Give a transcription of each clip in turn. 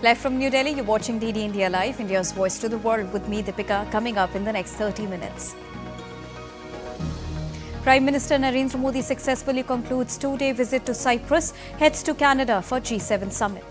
Live from New Delhi, you're watching DD India Live, India's voice to the world with me, Deepika, coming up in the next 30 minutes. Prime Minister Narendra Modi successfully concludes two-day visit to Cyprus, heads to Canada for G7 summit.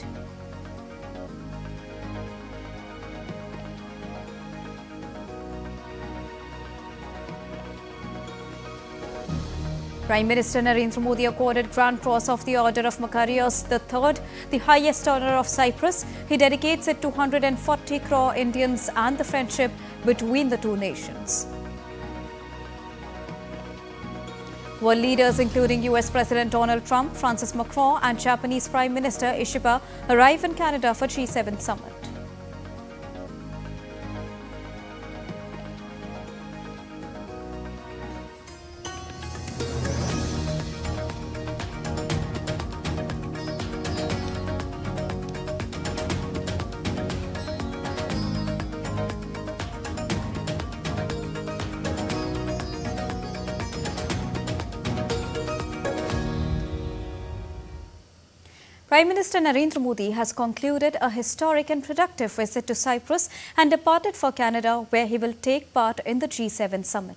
Prime Minister Narendra Modi accorded Grand Cross of the Order of Macarius III, the highest honor of Cyprus. He dedicates it to 140 crore Indians and the friendship between the two nations. World leaders including US President Donald Trump, Francis Macron and Japanese Prime Minister Ishiba arrive in Canada for G7 summit. Prime Minister Narendra Modi has concluded a historic and productive visit to Cyprus and departed for Canada, where he will take part in the G7 summit.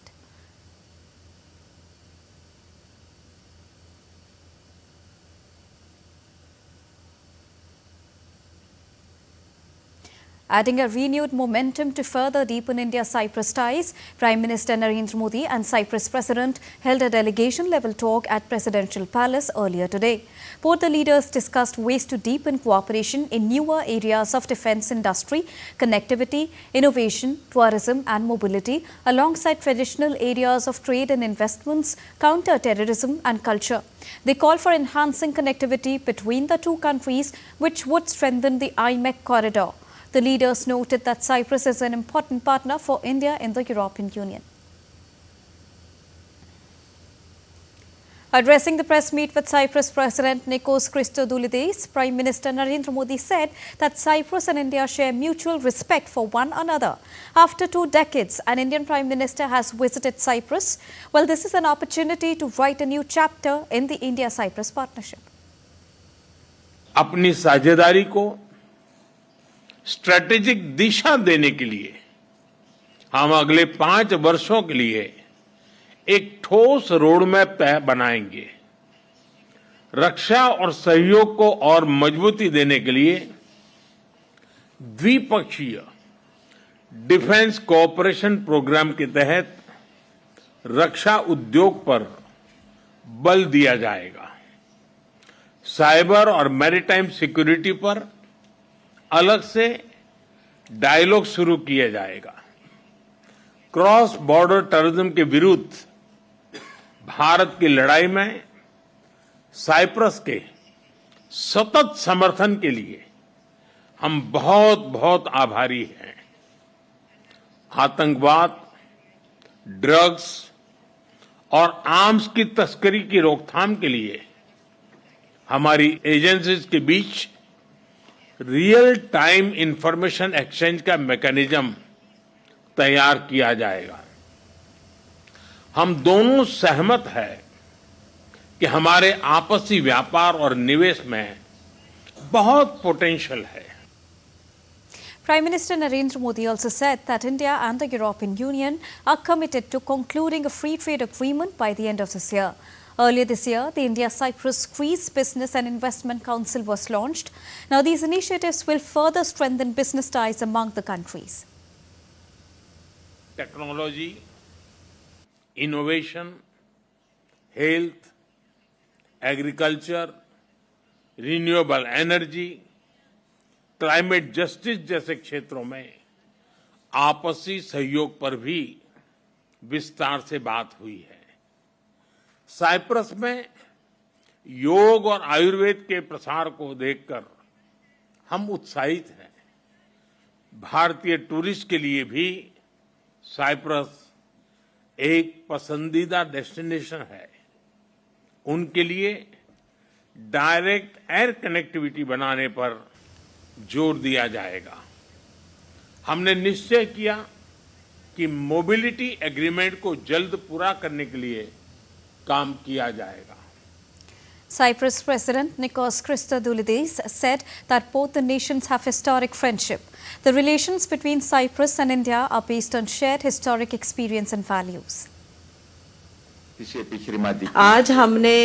Adding a renewed momentum to further deepen India-Cyprus ties, Prime Minister Narendra Modi and Cyprus President held a delegation-level talk at Presidential Palace earlier today. Both the leaders discussed ways to deepen cooperation in newer areas of defence industry, connectivity, innovation, tourism and mobility, alongside traditional areas of trade and investments, counter-terrorism and culture. They called for enhancing connectivity between the two countries, which would strengthen the IMEC corridor. The leaders noted that Cyprus is an important partner for India in the European Union. Addressing the press meet with Cyprus President Nikos Christodoulidis, Prime Minister Narendra Modi said that Cyprus and India share mutual respect for one another. After 2 decades, an Indian Prime Minister has visited Cyprus. Well, this is an opportunity to write a new chapter in the India-Cyprus partnership. अपनी साझेदारी को strategic दिशा देने के लिए हम अगले 5 वर्षों के लिए एक ठोस रोड मैप बनाएंगे। रक्षा और सहयोग को और मजबूती देने के लिए द्विपक्षीय डिफेंस कोऑपरेशन प्रोग्राम के तहत रक्षा उद्योग पर बल दिया जाएगा। साइबर और मैरीटाइम सिक्योरिटी पर अलग से डायलॉग शुरू किया जाएगा। क्रॉस बॉर्डर टेररिज्म के विरुद्ध भारत की लड़ाई में साइप्रस के सतत समर्थन के लिए हम बहुत बहुत आभारी हैं। आतंकवाद, ड्रग्स और आर्म्स की तस्करी की रोकथाम के लिए हमारी एजेंसीज के बीच रियल टाइम इंफॉर्मेशन एक्सचेंज का मैकेनिज्म तैयार किया जाएगा। हम दोनों सहमत हैं कि हमारे आपसी व्यापार और निवेश में बहुत पोटेंशियल है। Prime Minister Narendra Modi also said that India and the European Union are committed to concluding a free trade agreement by the end of this year. Earlier this year, the India-Cyprus Greece Business and Investment Council was launched. Now, these initiatives will further strengthen business ties among the countries. Technology, innovation, health, agriculture, renewable energy, climate justice जैसे क्षेत्रों में आपसी सहयोग पर भी विस्तार से बात हुई है। साइप्रस में योग और आयुर्वेद के प्रसार को देखकर हम उत्साहित हैं। भारतीय टूरिस्ट के लिए भी साइप्रस एक पसंदीदा डेस्टिनेशन है। उनके लिए डायरेक्ट एयर कनेक्टिविटी बनाने पर जोर दिया जाएगा। हमने निश्चय किया कि मोबिलिटी एग्रीमेंट को जल्द पूरा करने के लिए काम किया जाएगा। Cyprus President Nikos Christodoulidis said that both the nations have historic friendship. The relations between Cyprus and India are based on shared historic experience and values. आज हमने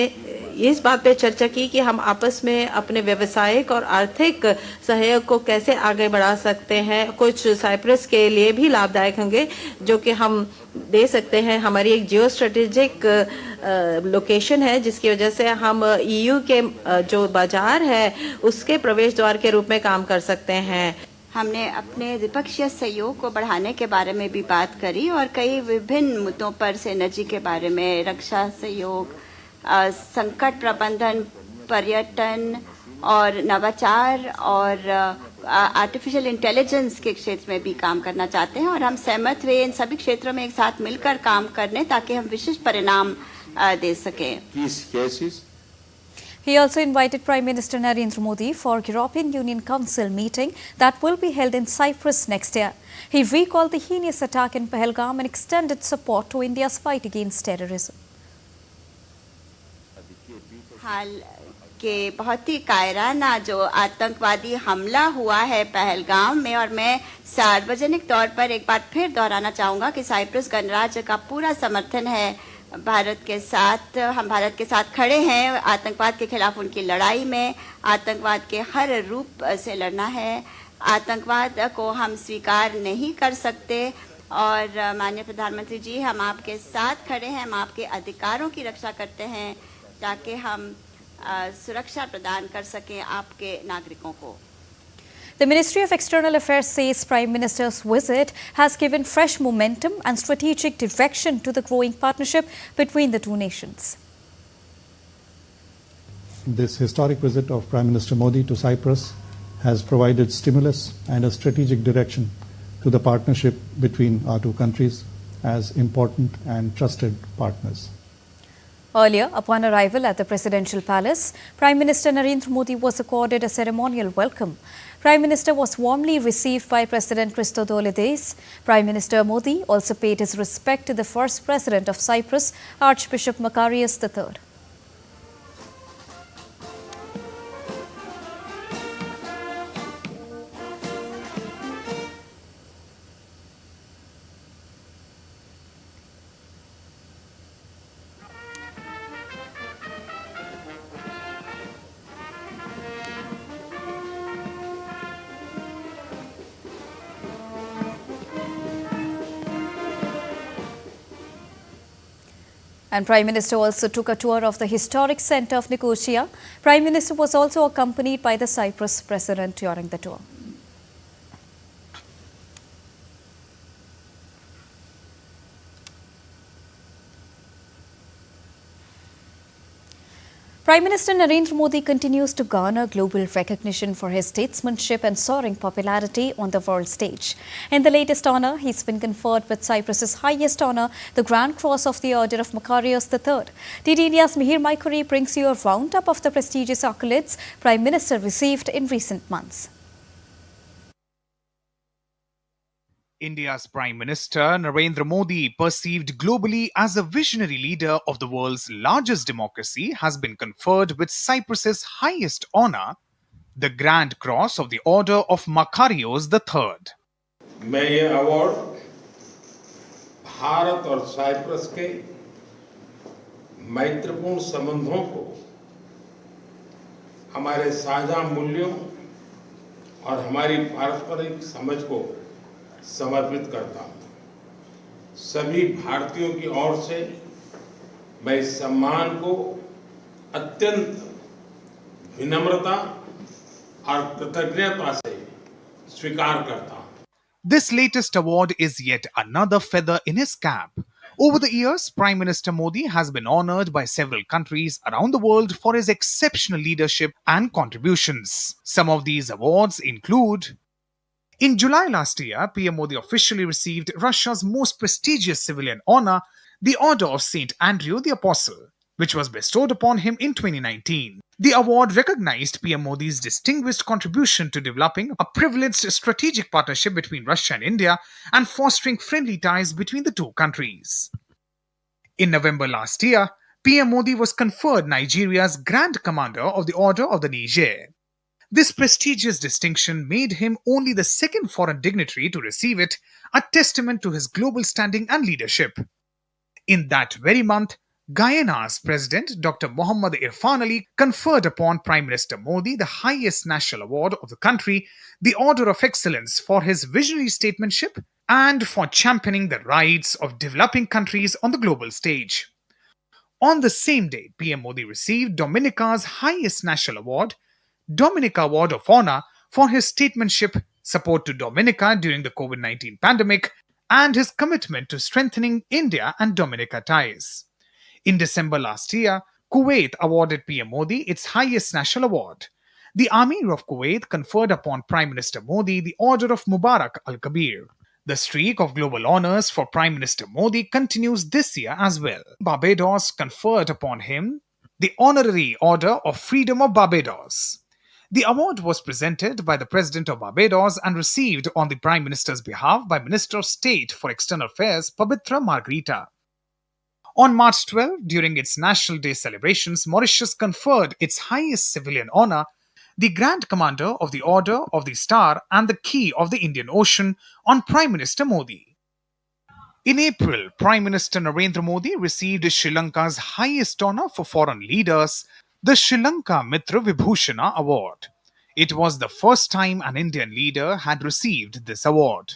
इस बात पे चर्चा की कि हम आपस में अपने व्यावसायिक और आर्थिक सहयोग को कैसे आगे बढ़ा सकते हैं। कुछ साइप्रस के लिए भी लाभदायक होंगे जो कि हम दे सकते हैं। हमारी एक जियो स्ट्रेटेजिक लोकेशन है जिसकी वजह से हम ईयू के जो बाजार है उसके प्रवेश द्वार के रूप में काम कर सकते हैं। हमने अपने द्विपक्षीय सहयोग को बढ़ाने के बारे में भी बात करी और कई विभिन्न मुद्दों पर सिनर्जी के बारे में, रक्षा सहयोग, संकट प्रबंधन, पर्यटन और नवाचार और आर्टिफिशियल इंटेलिजेंस के क्षेत्र में भी काम करना चाहते हैं और हम सहमत हुए इन सभी क्षेत्रों में एक साथ मिलकर काम करने ताकि हम विशिष्ट परिणाम दे सकें। He also invited Prime Minister Narendra Modi for European Union Council meeting that will be held in Cyprus next year. He recalled the heinous attack in Pahalgam and extended support to India's fight against terrorism. हाल के बहुत ही कायराना जो आतंकवादी हमला हुआ है पहलगाम में, और मैं सार्वजनिक तौर पर एक बार फिर दोहराना चाहूँगा कि साइप्रस गणराज्य का पूरा समर्थन है भारत के साथ। हम भारत के साथ खड़े हैं आतंकवाद के खिलाफ उनकी लड़ाई में। आतंकवाद के हर रूप से लड़ना है। आतंकवाद को हम स्वीकार नहीं कर सकते और माननीय प्रधानमंत्री जी, हम आपके साथ खड़े हैं। हम आपके अधिकारों की रक्षा करते हैं ताकि हम सुरक्षा प्रदान कर सकें आपके नागरिकों को। The Ministry of External Affairs says Prime Minister's visit has given fresh momentum and strategic direction to the growing partnership between the two nations. This historic visit of Prime Minister Modi to Cyprus has provided stimulus and a strategic direction to the partnership between our two countries as important and trusted partners. Earlier, upon arrival at the Presidential Palace, Prime Minister Narendra Modi was accorded a ceremonial welcome. Prime Minister was warmly received by President Christodoulidis. Prime Minister Modi also paid his respect to the first President of Cyprus, Archbishop Macarius III. And Prime Minister also took a tour of the historic centre of Nicosia. Prime Minister was also accompanied by the Cyprus President during the tour. Prime Minister Narendra Modi continues to garner global recognition for his statesmanship and soaring popularity on the world stage. In the latest honour, he's been conferred with Cyprus's highest honour, the Grand Cross of the Order of Macarius III. DD India's Mihir Maikuri brings you a roundup of the prestigious accolades Prime Minister received in recent months. India's Prime Minister Narendra Modi, perceived globally as a visionary leader of the world's largest democracy, has been conferred with Cyprus's highest honour, the Grand Cross of the Order of Macarius III. मैं ये award Bharat और Cyprus के मैत्रीपूर्ण संबंधों को, हमारे साझा मूल्यों और हमारी पारस्परिक समझ को समर्पित करता हूं। सभी भारतीयों की ओर से मैं इस सम्मान को अत्यंत विनम्रता और कृतज्ञता से स्वीकार करता हूं। This latest award is yet another feather in his cap. Over the years, Prime Minister Modi has been honoured by several countries around the world for his exceptional leadership and contributions. Some of these awards include: in July last year, PM Modi officially received Russia's most prestigious civilian honour, the Order of St. Andrew the Apostle, which was bestowed upon him in 2019. The award recognized PM Modi's distinguished contribution to developing a privileged strategic partnership between Russia and India and fostering friendly ties between the two countries. In November last year, PM Modi was conferred Nigeria's Grand Commander of the Order of the Niger. This prestigious distinction made him only the second foreign dignitary to receive it, a testament to his global standing and leadership. In that very month, Guyana's President Dr. Mohammad Irfan Ali conferred upon Prime Minister Modi the highest national award of the country, the Order of Excellence, for his visionary statesmanship and for championing the rights of developing countries on the global stage. On the same day, PM Modi received Dominica's highest national award, Dominica Award of Honor, for his statesmanship, support to Dominica during the COVID-19 pandemic, and his commitment to strengthening India and Dominica ties. In December last year, Kuwait awarded PM Modi its highest national award. The Amir of Kuwait conferred upon Prime Minister Modi the Order of Mubarak Al-Kabir. The streak of global honors for Prime Minister Modi continues this year as well. Barbados conferred upon him the Honorary Order of Freedom of Barbados. The award was presented by the President of Barbados and received on the Prime Minister's behalf by Minister of State for External Affairs Pabitra Margarita. On March 12, during its National Day celebrations, Mauritius conferred its highest civilian honor, the Grand Commander of the Order of the Star and the Key of the Indian Ocean, on Prime Minister Modi. In April, Prime Minister Narendra Modi received Sri Lanka's highest honor for foreign leaders, the Sri Lanka Mitra Vibhushana Award. It was the first time an Indian leader had received this award.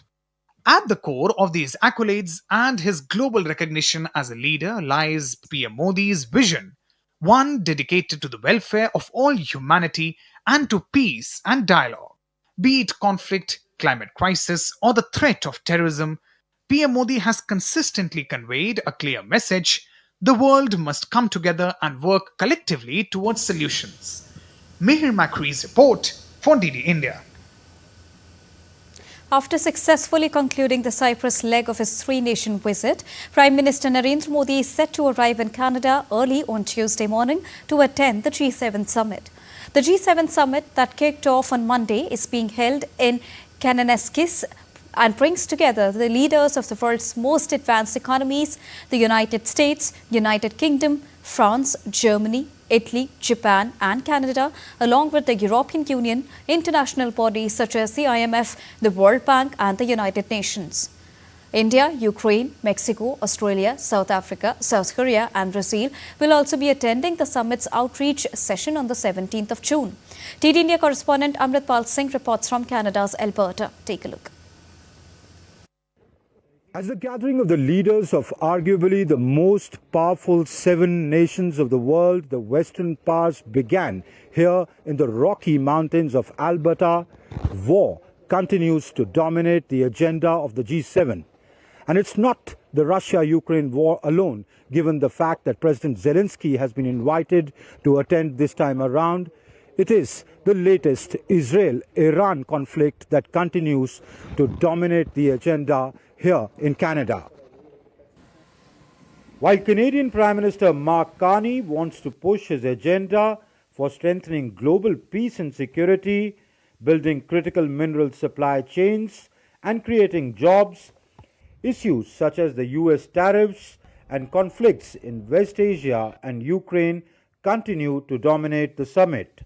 At the core of these accolades and his global recognition as a leader lies PM Modi's vision, one dedicated to the welfare of all humanity and to peace and dialogue. Be it conflict, climate crisis, or the threat of terrorism, PM Modi has consistently conveyed a clear message: the world must come together and work collectively towards solutions. Mihir Makri's report for DD India. After successfully concluding the Cyprus leg of his three-nation visit, Prime Minister Narendra Modi is set to arrive in Canada early on Tuesday morning to attend the G7 summit. The G7 summit that kicked off on Monday is being held in Kananaskis and brings together the leaders of the world's most advanced economies, the United States, United Kingdom, France, Germany, Italy, Japan and Canada, along with the European Union, international bodies such as the IMF, the World Bank and the United Nations. India, Ukraine, Mexico, Australia, South Africa, South Korea and Brazil will also be attending the summit's outreach session on the 17th of June. TD India correspondent Amritpal Singh reports from Canada's Alberta. Take a look. As the gathering of the leaders of arguably the most powerful 7 nations of the world, the Western powers, began here in the Rocky Mountains of Alberta, war continues to dominate the agenda of the G7. And it's not the Russia-Ukraine war alone, given the fact that President Zelensky has been invited to attend this time around. It is the latest Israel-Iran conflict that continues to dominate the agenda here in Canada. While Canadian Prime Minister Mark Carney wants to push his agenda for strengthening global peace and security, building critical mineral supply chains and creating jobs, issues such as the US tariffs and conflicts in West Asia and Ukraine continue to dominate the summit.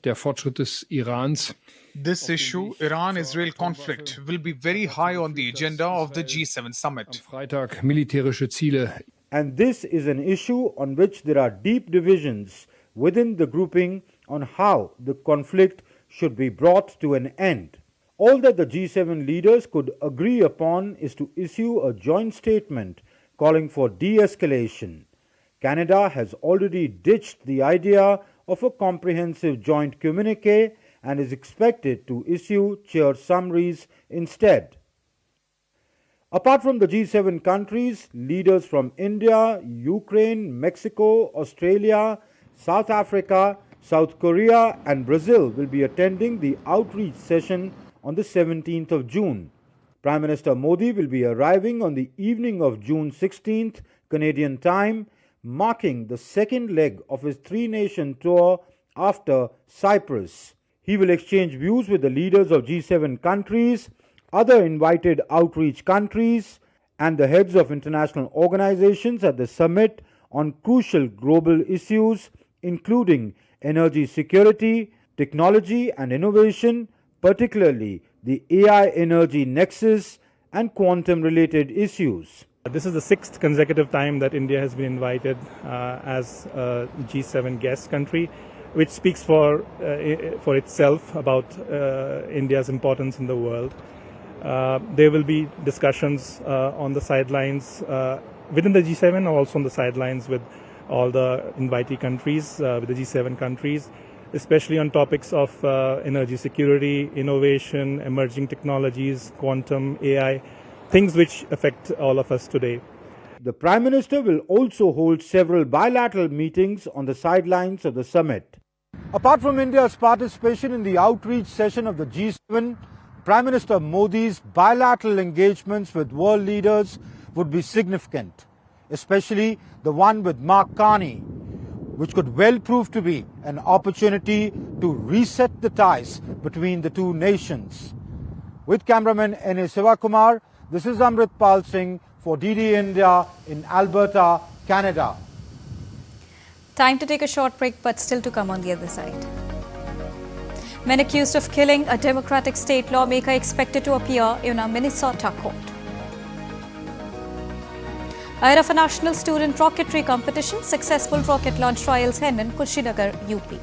Der Fortschritt des Irans. This issue, Iran-Israel conflict, will be very high on the agenda of the G7 summit. Freitag militärische Ziele. And this is an issue on which there are deep divisions within the grouping on how the conflict should be brought to an end. All that the G7 leaders could agree upon is to issue a joint statement calling for de-escalation. Canada has already ditched the idea of a comprehensive joint communique and is expected to issue chair summaries instead. Apart from the G7 countries, leaders from India, Ukraine, Mexico, Australia, South Africa, South Korea and Brazil will be attending the outreach session on the 17th of June. Prime Minister Modi will be arriving on the evening of June 16th Canadian time, marking the second leg of his three-nation tour after Cyprus. He will exchange views with the leaders of G7 countries, other invited outreach countries, and the heads of international organizations at the summit on crucial global issues including energy security, technology and innovation, particularly the AI energy nexus and quantum-related issues. This is the 6th consecutive time that India has been invited as a G7 guest country, which speaks for itself about India's importance in the world. There will be discussions on the sidelines within the G7, or also on the sidelines with all the invitee countries, with the G7 countries, especially on topics of energy security, innovation, emerging technologies, quantum, AI, things which affect all of us today. The Prime Minister will also hold several bilateral meetings on the sidelines of the summit. Apart from India's participation in the outreach session of the G7, Prime Minister Modi's bilateral engagements with world leaders would be significant, especially the one with Mark Carney, which could well prove to be an opportunity to reset the ties between the two nations. With cameraman N.A. Sivakumar, this is Amritpal Singh for DD India in Alberta, Canada. Time to take a short break, but still to come on the other side. Men accused of killing a Democratic state lawmaker expected to appear in a Minnesota court. Ahead of a national student rocketry competition, successful rocket launch trials held in Kushinagar, UP.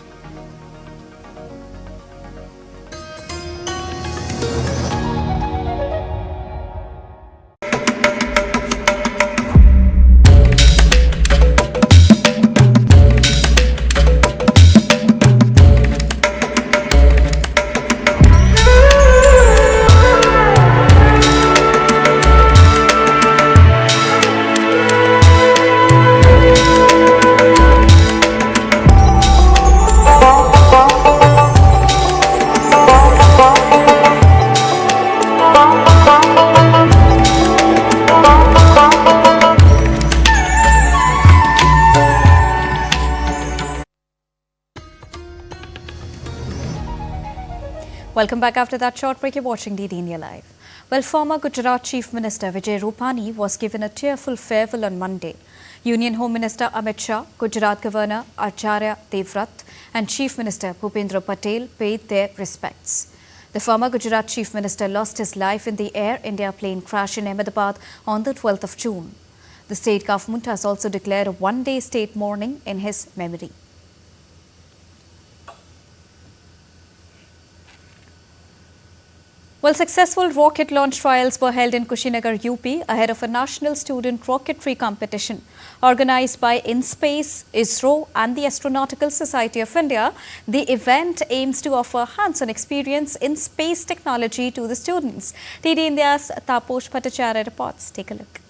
Welcome back after that short break. You're watching DD India Live. Well, former Gujarat Chief Minister Vijay Rupani was given a tearful farewell on Monday. Union Home Minister Amit Shah, Gujarat Governor Acharya Devvrat and Chief Minister Bhupendra Patel paid their respects. The former Gujarat Chief Minister lost his life in the Air India plane crash in Ahmedabad on the 12th of June. The state government has also declared a one-day state mourning in his memory. Well, successful rocket launch trials were held in Kushinagar, UP ahead of a national student rocketry competition organized by InSpace, ISRO and the Astronautical Society of India. The event aims to offer hands-on experience in space technology to the students. DD India's Taposh Bhattacharya reports. Take a look.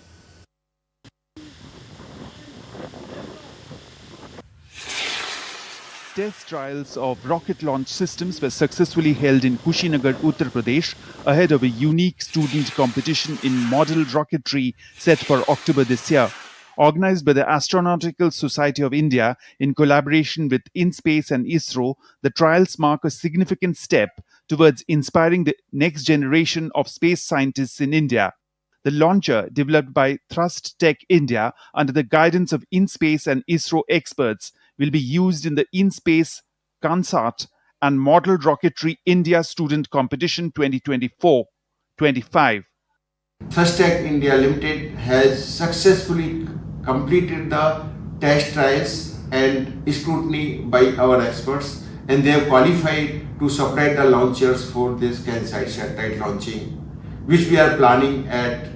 Test trials of rocket launch systems were successfully held in Kushinagar, Uttar Pradesh, ahead of a unique student competition in model rocketry set for October this year. Organized by the Astronautical Society of India in collaboration with InSpace and ISRO, the trials mark a significant step towards inspiring the next generation of space scientists in India. The launcher, developed by Thrust Tech India under the guidance of InSpace and ISRO experts, will be used in the InSpace, Kansat and Model Rocketry India Student Competition 2024-25. Thrust Tech India Limited has successfully completed the test trials and scrutiny by our experts, and they have qualified to supply the launchers for this Kansat satellite launching, which we are planning at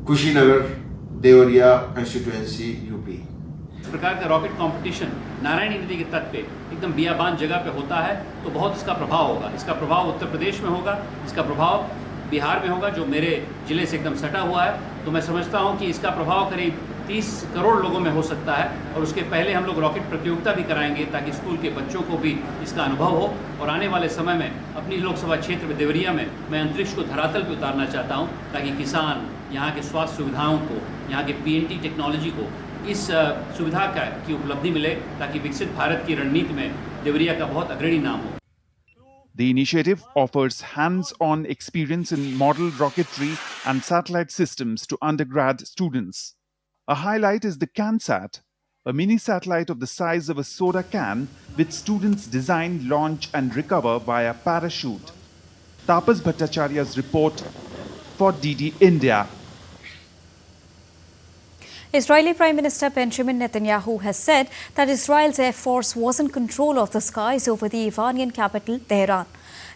Kushinagar, Devariya constituency, UP. इस प्रकार का rocket competition Narayani नदी के तट पे एकदम बियाबान जगह पे होता है तो बहुत इसका प्रभाव होगा। इसका प्रभाव उत्तर प्रदेश में होगा, इसका प्रभाव बिहार में होगा जो मेरे जिले से एकदम सटा हुआ है। तो मैं समझता हूं कि इसका प्रभाव करीब 30 करोड़ लोगों में हो सकता है और उसके पहले हम लोग रॉकेट प्रतियोगिता भी कराएंगे ताकि स्कूल के बच्चों को भी इसका अनुभव हो। और आने वाले समय में अपनी लोकसभा क्षेत्र में देवरिया में मैं अंतरिक्ष को धरातल पर उतारना चाहता हूँ ताकि किसान यहाँ के स्वास्थ्य सुविधाओं को, यहाँ के PNT टेक्नोलॉजी को इस सुविधा की उपलब्धि मिले ताकि विकसित भारत की रणनीति में देवरिया का बहुत अग्रणी नाम हो। The initiative offers hands-on experience in model rocketry and satellite systems to undergrad students. A highlight is the Kansat, a mini satellite of the size of a soda can, which students design, launch and recover via parachute. Tapas Bhattacharya's report for DD India. Israeli Prime Minister Benjamin Netanyahu has said that Israel's Air Force was in control of the skies over the Iranian capital, Tehran.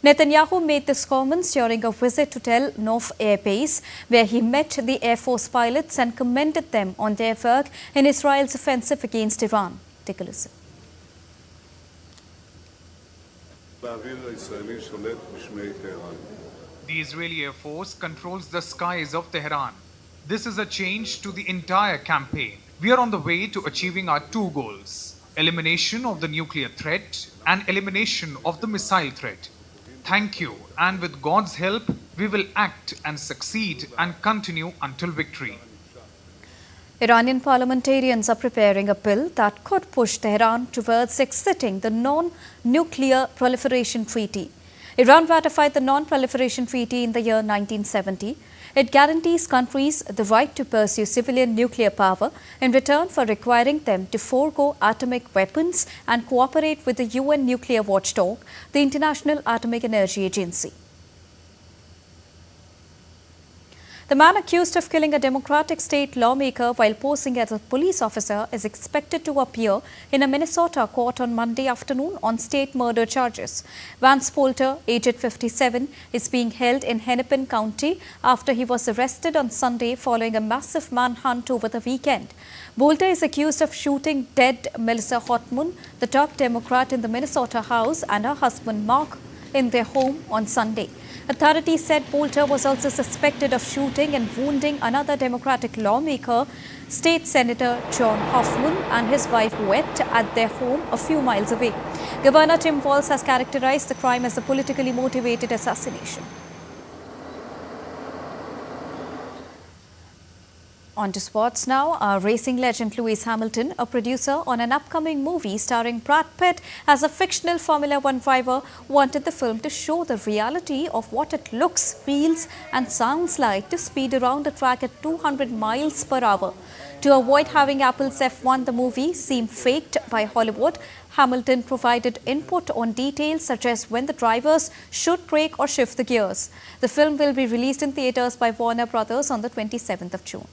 Netanyahu made this comments during a visit to Tel Nof Air Base, where he met the Air Force pilots and commended them on their work in Israel's offensive against Iran. Take a listen. The Israeli Air Force controls the skies of Tehran. This is a change to the entire campaign. We are on the way to achieving our two goals: elimination of the nuclear threat and elimination of the missile threat. Thank you, and with God's help, we will act and succeed and continue until victory. Iranian parliamentarians are preparing a bill that could push Tehran towards exiting the Non-Nuclear Proliferation Treaty. Iran ratified the Non-Proliferation Treaty in the year 1970. It guarantees countries the right to pursue civilian nuclear power in return for requiring them to forego atomic weapons and cooperate with the UN nuclear watchdog, the International Atomic Energy Agency. The man accused of killing a Democratic state lawmaker while posing as a police officer is expected to appear in a Minnesota court on Monday afternoon on state murder charges. Vance Poulter, aged 57, is being held in Hennepin County after he was arrested on Sunday following a massive manhunt over the weekend. Poulter is accused of shooting dead Melissa Hotman, the top Democrat in the Minnesota House, and her husband Mark in their home on Sunday. Authorities said Poulter was also suspected of shooting and wounding another Democratic lawmaker, State Senator John Hoffman, and his wife Wet at their home a few miles away. Governor Tim Walz has characterized the crime as a politically motivated assassination. On to sports now. Our racing legend Lewis Hamilton, a producer on an upcoming movie starring Brad Pitt as a fictional Formula One driver, wanted the film to show the reality of what it looks, feels and sounds like to speed around a track at 200 miles per hour. To avoid having Apple's F1 the movie seem faked by Hollywood, Hamilton provided input on details such as when the drivers should brake or shift the gears. The film will be released in theatres by Warner Brothers on the 27th of June.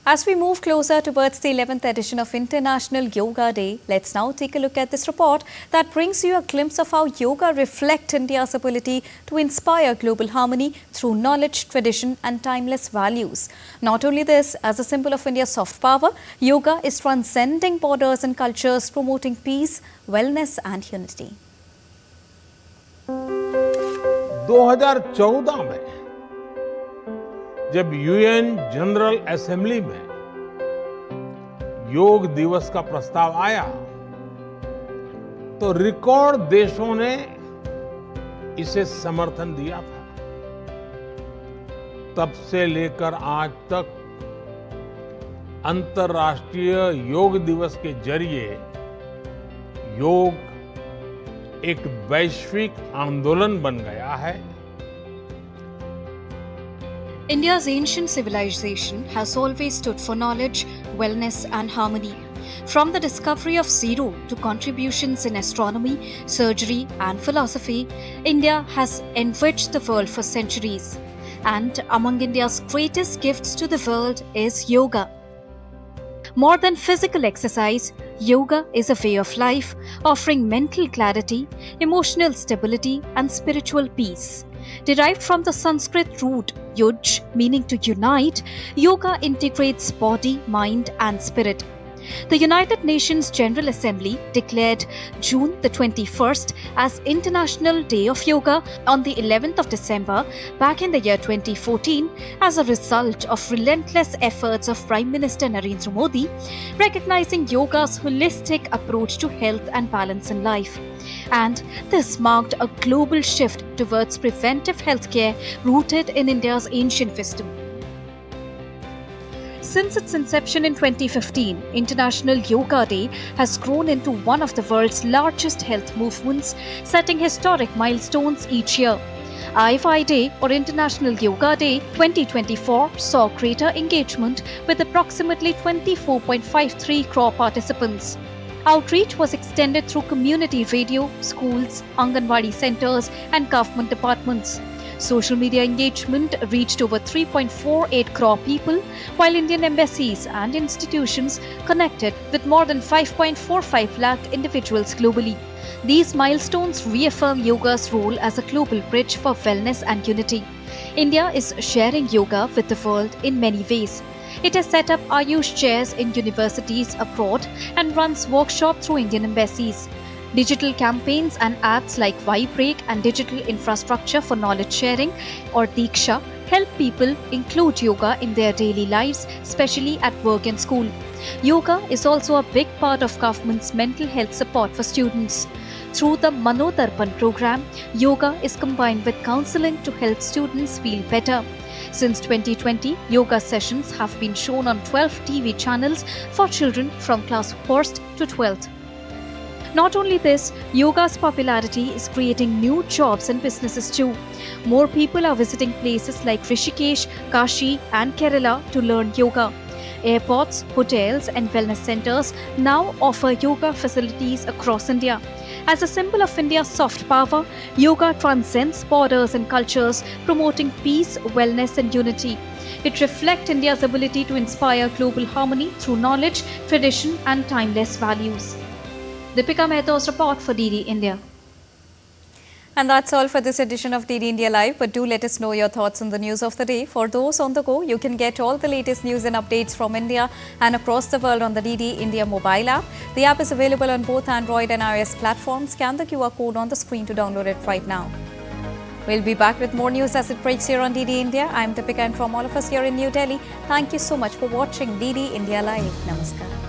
As we move closer towards the 11th edition of International Yoga Day, let's now take a look at this report that brings you a glimpse of how yoga reflects India's ability to inspire global harmony through knowledge, tradition and timeless values. Not only this, as a symbol of India's soft power, yoga is transcending borders and cultures, promoting peace, wellness and unity. 2014 में जब UN general assembly में योग दिवस का प्रस्ताव आया तो record देशों ने इसे समर्थन दिया था। तब से लेकर आज तक अंतर्राष्ट्रीय योग दिवस के जरिए योग एक वैश्विक आंदोलन बन गया है। India's ancient civilization has always stood for knowledge, wellness and harmony. From the discovery of zero to contributions in astronomy, surgery and philosophy, India has enriched the world for centuries. And among India's greatest gifts to the world is yoga. More than physical exercise, yoga is a way of life, offering mental clarity, emotional stability and spiritual peace. Derived from the Sanskrit root yuj, meaning to unite, yoga integrates body, mind and spirit. The United Nations General Assembly declared June the 21st as International Day of Yoga on the 11th of December back in the year 2014 as a result of relentless efforts of Prime Minister Narendra Modi, recognizing yoga's holistic approach to health and balance in life. And this marked a global shift towards preventive healthcare rooted in India's ancient wisdom. Since its inception in 2015, International Yoga Day has grown into one of the world's largest health movements, setting historic milestones each year. IFI Day or International Yoga Day 2024 saw greater engagement with approximately 24.53 crore participants. Outreach was extended through community radio, schools, Anganwadi centers and government departments. Social media engagement reached over 3.48 crore people, while Indian embassies and institutions connected with more than 5.45 lakh individuals globally. These milestones reaffirm yoga's role as a global bridge for wellness and unity. India is sharing yoga with the world in many ways. It has set up Ayush chairs in universities abroad and runs workshops through Indian embassies. Digital campaigns and apps like Vibreak and digital infrastructure for knowledge sharing or Diksha help people include yoga in their daily lives, especially at work and school. Yoga is also a big part of government's mental health support for students. Through the Manodarpan program, yoga is combined with counseling to help students feel better. Since 2020, yoga sessions have been shown on 12 TV channels for children from class 1st to 12th. Not only this, yoga's popularity is creating new jobs and businesses too. More people are visiting places like Rishikesh, Kashi and Kerala to learn yoga. Airports, hotels and wellness centers now offer yoga facilities across India. As a symbol of India's soft power, yoga transcends borders and cultures, promoting peace, wellness and unity. It reflects India's ability to inspire global harmony through knowledge, tradition and timeless values. Deepika Mehta's report for DD India. And that's all for this edition of DD India Live, but do let us know your thoughts on the news of the day. For those on the go, you can get all the latest news and updates from India and across the world on the DD India mobile app. The app is available on both Android and iOS platforms. Scan the QR code on the screen to download it right now. We'll be back with more news as it breaks here on DD India. I'm Deepika, and from all of us here in New Delhi, thank you so much for watching DD India Live. Namaskar.